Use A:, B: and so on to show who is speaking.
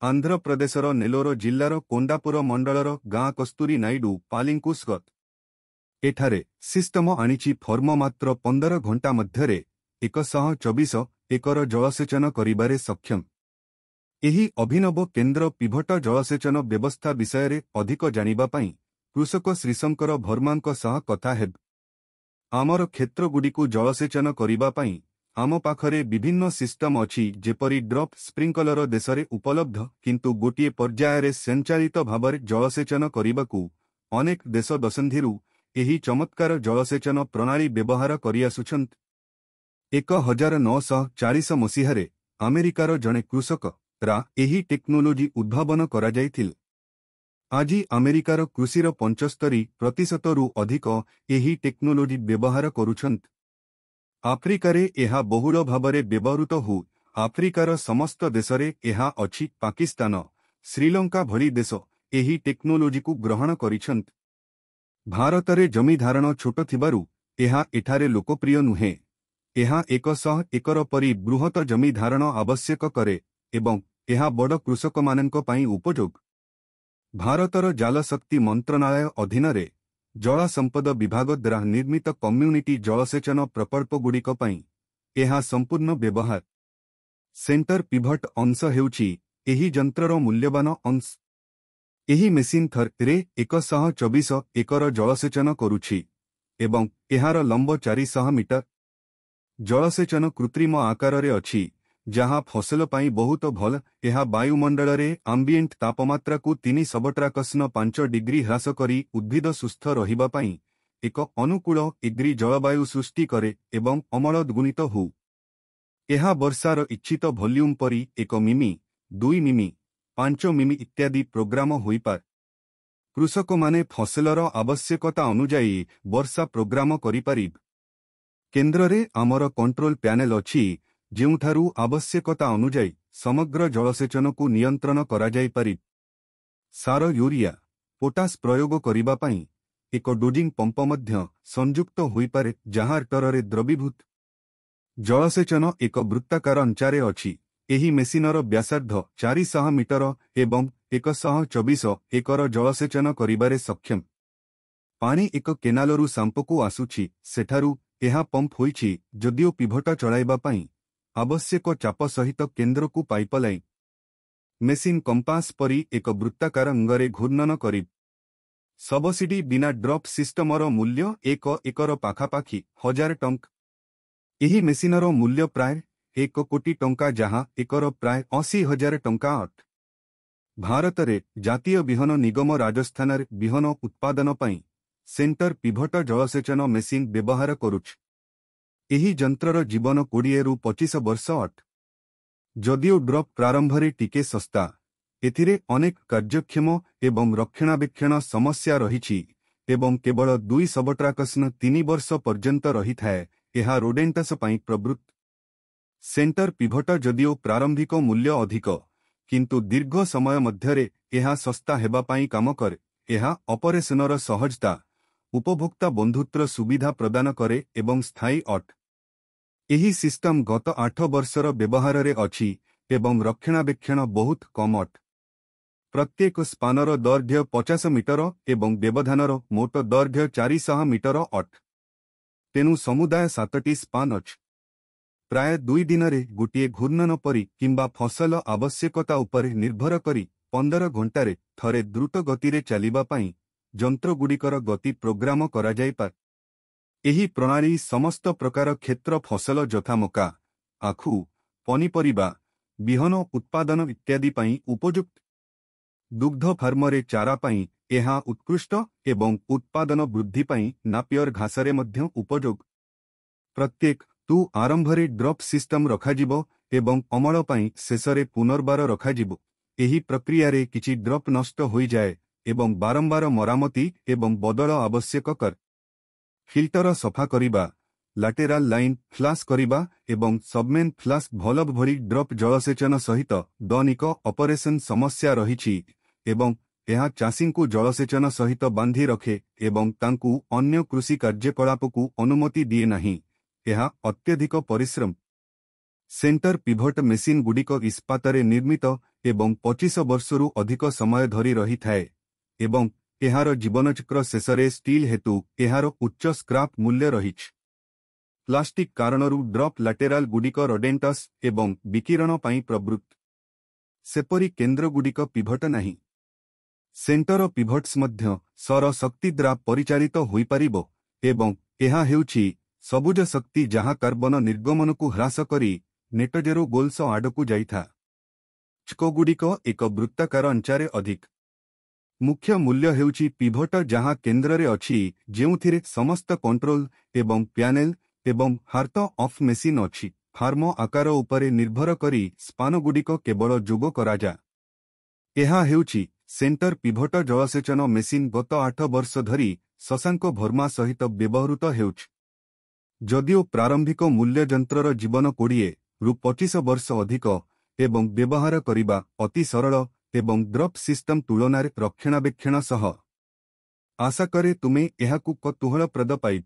A: आंध्र प्रदेशर नेलोर जिल्लार कोंडापुर मंडलर गाँ कस्तूरी नायडू पालिंकुस्गत एठारे system आनिछि firm मात्र 15 घंटा मध्यरे 124 एकर जलसेचन करिबारे सक्षम। एही अभिनव केन्द्र पिभट जलसेचन व्यवस्था विषय अधिक जानिबा पई कृषक श्रीशंकर भर्मांक सह कथा हेब। आमर क्षेत्रगुड़िकु जलसेचन करिबा पई आम पाखरे विभिन्न सिस्टम अछि जेपरी ड्रप स्प्रिंकलर देशरे उपलब्ध, किंतु गोटिए पर्याୟରେ संचालित भाବରେ जलसेचन करिबाकु अनेक देश दशंधिरु एही चमत्कार जलसेचन प्रणाली व्यवहार करि आसुछन्त। 1940 मसीहारे अमेरिकार जणे कृषक रा एही टेक्नोलोजी उद्भावन करा जायथिल। आज अमेरिकार कृषिर 75% रु अधिक एही टेक्नोलोजी व्यवहार करुछन्त। आफ्रिकारे एहा बहुल भावरे व्यवहृत हो आफ्रिकार समस्त देशरे एहा अछि। पाकिस्तान, श्रीलंका भली देश एही टेक्नोलोजी को ग्रहण करिछन्त। भारतरे जमी धारण छोट थिबारु एहा एठारे लोकप्रिय नुहे। एहा 100 एकर परि बृहत जमी धारण आवश्यक करे एवं एहा बड़ कृषक माननक पई उपयोग। भारतर जल शक्ति मंत्रणालय अधीनरे जल संपद विभाग द्वारा निर्मित कम्युनिटी जलसेचन प्रकल्पगुड़िक पई एहा संपूर्ण व्यवहार। सेंटर पिभट अंश हेउछि एही यंत्रर मूल्यवान अंश। एही मेसिन थरे 124 एकर जलसेचन करुछि एवं एहार लंब 400 मीटर। जलसेचन कृत्रिम आकाररे अछि जहाँ फसल पाई बहुत भल। यह वायुमंडल रे आंबिएंट तापमात्रा को 3/5 डिग्री ह्रास करी उद्भिद सुस्थ रहिबा पाई एक अनुकूल एग्री जलवायु सृष्टि करे एवं अमल द्विगुणित हो। यह वर्षार इच्छित वॉल्यूम परी 1 मिमी, 2 मिमी, 5 मिमी इत्यादि प्रोग्राम होइपार। कृषक माने फसलर आवश्यकता अनुजाई वर्षा प्रोग्राम करिपारिब। केन्द्रे आमर कंट्रोल पैनल अछि जेउठारु आवश्यकता अनुजाई समग्र जलसेचन को नियंत्रण करा जाय पारि। सार, यूरिया, पोटास प्रयोग करिबा पई एक डोजिंग पंप मध्य संयुक्त होई पारे जहाँ टरे द्रवीभूत जलसेचन एक वृत्ताकार अंचारे अछि। एही मेसिनर व्यासार्ध 400 मीटर एवं 124 एकर जलसेचन करिबारे सक्षम। पानी एक केनालरू सांपकु आसुछि सेठारु एहा पंप होइछि जदिओ पिभट चलाइबा पई आवश्यक चाप सहित केन्द्र को पाइपलाइन मेसिन कंपास परी एक वृत्ताकार अंगरे घूर्णन करी। सबसिडी बिना ड्रप सिस्टमर मूल्य 1 एकर पाखापाखि 1000 टंका। एही मेसिनर मूल्य प्राय 1 कोटी टंका जहाँ एकर प्राय 80,000 टंका अट। भारतरे जातीय बिहन निगम राजस्थान बिहन उत्पादन पई सेंटर पिभट जलसेचन मेसिन व्यवहार करुछ। एही यंत्रर जीवन 20 रु 25 वर्ष अट। जदिओ ड्रप प्रारंभरे टिके सस्ता, एथिरे अनेक कार्यक्षम एवं रक्षणाबेक्षण समस्या रहिछि एवं केवल 2/3 वर्ष पर्यंत रही थाए। एहा रोडेंटस पई प्रवृत्त। सेंटर पिभट जदिओ प्रारंभिक मूल्य अधिक, किंतु दीर्घ समय मध्यरे एहा सस्ता हेबा पई काम करे। एहा ऑपरेशनर सहजता, उपभोक्ता बंधुत्व सुविधा प्रदान करे एवं स्थायी अट। एही सिस्टम गत 8 वर्षर व्यवहार रे अछि एवं रक्षणाबेक्षण बहुत कम अट। प्रत्येक स्पानर दैर्घ्य 50 मीटर एवं व्यवधानर मोट दैर्घ्य 400 मीटर अट। तेनु समुदाय 7टी स्पान अछि। प्राय 2 दिन रे गोटिए घूर्णन परी किंबा फसल आवश्यकता उपरे निर्भर करी 15 घंटारे थरे द्रुत गतिरे चलिबा पई यंत्रगुड़िकर गति प्रोग्राम करा जाय पार। एही प्रणाली समस्त प्रकार क्षेत्र फसल जथा मका, आखु, पनीपरिबा, बिहन उत्पादन इत्यादि पई उपयुक्त। दुग्ध फार्मरे चारा पई एहा उत्कृष्ट एवं उत्पादन वृद्धि पई नापियर घासरे मध्य उपयोग। प्रत्येक तु आरंभरे ड्रप सिस्टम रखाजिबो एवं अमल पई शेषरे पुनर्बार रखाजिबो। एही प्रक्रियारे किछि ड्रप नष्ट होई जाए एवं बारंबार मरामती एवं बदल आवश्यक कर। फिल्टर सफा करिबा, लाटेराल लाइन फ्लाश करिबा एवं सबमेन फ्लाश भल्व भरी ड्रप जलसेचन सहित दैनिक ऑपरेशन समस्या रहिछि एवं यह चाषी को जलसेचन सहित बांधी रखे एवं तांकु अन्य कृषि कार्यकलाप को अनुमति दिए नहीं। यह अत्यधिक परिश्रम सेंटर पिभट मेसिन गुडिक इस्पातरे निर्मित एवं 25 वर्षरू अधिक समय धरी रही थाए एवं एहार जीवनचक्र शेषरे स्टील हेतु एहार उच्च स्क्राप मूल्य रहिछ। प्लास्टिक कारणरू ड्रप लैटेराल गुडिक रोडेंटस एवं विकिरण पाई प्रवृत्त। सेपरी केन्द्रगुडिक पिभट नाही। सेंटर पिभट्स मध्य सौर शक्ति द्वारा परिचालित होई परिबो एवं एहा हेउछि सबुज शक्ति जहाँ कार्बन निर्गमन को ह्रास करी नेटजेरो गोल्स आडकू जाइथा। चकोगुडिक एक वृत्ताकार अंचारे अधिक। मुख्य मूल्य हेउछि पिभट जहाँ केन्द्र रे अछि जेउथिरे समस्त कंट्रोल एवं पैनल एवं हार्ट ऑफ मेसिन अछि। फार्म आकार उपरे निर्भर करी स्पानगुडिक केवल जोग कराजा। एहा हेउछि सेंटर पिभट जलसेचन मेसिन गत 8 वर्ष धरी शशांक भर्मा सहित व्यवहृत हेउछि। जदिओ प्रारंभिक मूल्य यंत्रर जीवन 20 रु 25 वर्ष अधिक एवं व्यवहार करिबा अति सरल एवं ड्रप सिस्टम तुलनारे रक्षणाबेक्षण सह आशा करे तुमे एहाकु कौतूहलप्रद पाइब।